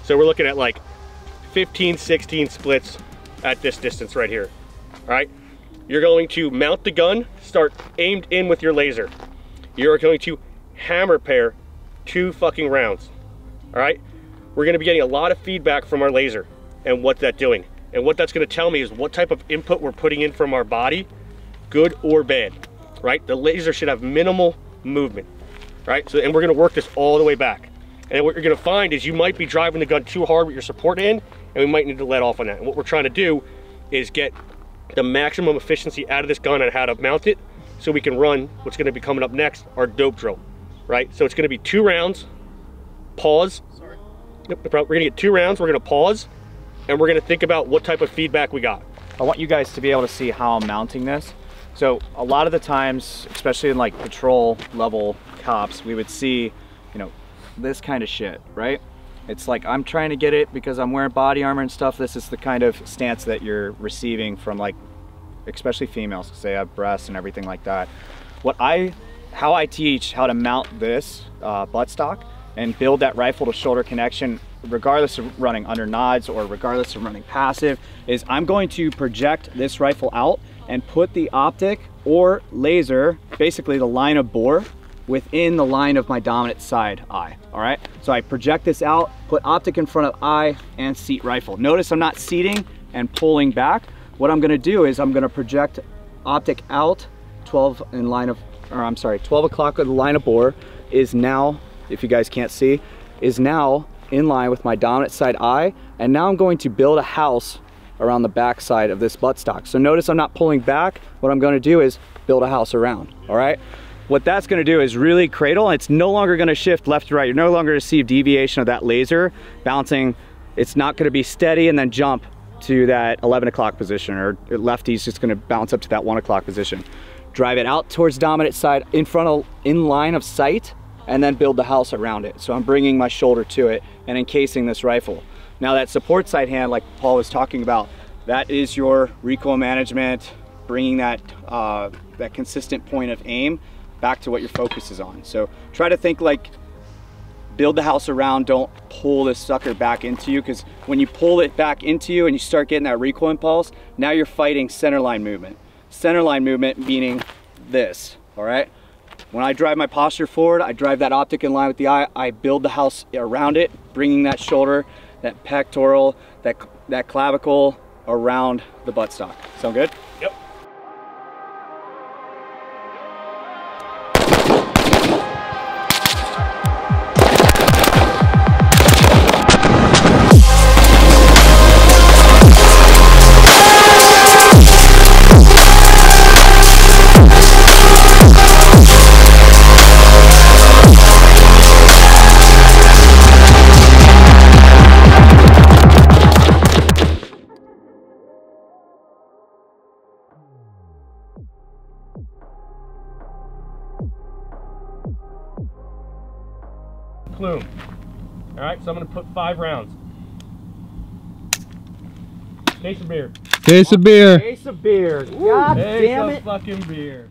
So we're looking at like 15, 16 splits at this distance right here. All right, you're going to mount the gun, start aimed in with your laser. You're going to hammer pair 2 fucking rounds. All right, we're gonna be getting a lot of feedback from our laser and what that's doing. And what that's gonna tell me is what type of input we're putting in from our body, good or bad, right? The laser should have minimal movement, right? So, and we're gonna work this all the way back. And what you're gonna find is you might be driving the gun too hard with your support in, and we might need to let off on that. And what we're trying to do is get the maximum efficiency out of this gun and how to mount it so we can run what's gonna be coming up next, our dope drill, right? So it's gonna be 2 rounds, pause. Sorry. Nope, no problem. We're gonna get 2 rounds, we're gonna pause, and we're gonna think about what type of feedback we got. I want you guys to be able to see how I'm mounting this. So a lot of the times, especially in like patrol level cops, we would see, you know, this kind of shit, right? It's like, I'm trying to get it because I'm wearing body armor and stuff. This is the kind of stance that you're receiving from, like, especially females, because they have breasts and everything like that. How I teach how to mount this buttstock and build that rifle to shoulder connection, regardless of running under nods or regardless of running passive, is I'm going to project this rifle out and put the optic or laser, basically the line of bore, within the line of my dominant side eye, all right? So I project this out, put optic in front of eye and seat rifle. Notice I'm not seating and pulling back. What I'm gonna do is I'm gonna project optic out, 12 o'clock with the line of bore is now, if you guys can't see, is now in line with my dominant side eye, and now I'm going to build a house around the back side of this buttstock. So notice I'm not pulling back. What I'm gonna do is build a house around, all right? What that's gonna do is really cradle, and it's no longer gonna shift left to right. You're no longer gonna see deviation of that laser bouncing. It's not gonna be steady and then jump to that 11 o'clock position, or lefty's just gonna bounce up to that 1 o'clock position. Drive it out towards dominant side in line of sight, and then build the house around it. So I'm bringing my shoulder to it and encasing this rifle. Now that support side hand, like Paul was talking about, that is your recoil management, bringing that, that consistent point of aim back to what your focus is on. So try to think like, build the house around, don't pull this sucker back into you, because when you pull it back into you and you start getting that recoil impulse, now you're fighting centerline movement. Centerline movement meaning this, all right? When I drive my posture forward, I drive that optic in line with the eye, I build the house around it, bringing that shoulder, that pectoral, that clavicle around the buttstock. Sound good? Yep. Plume. All right, so I'm gonna put 5 rounds. Case of beer. Case of beer. Case of beer. God damn it. Case of fucking beer.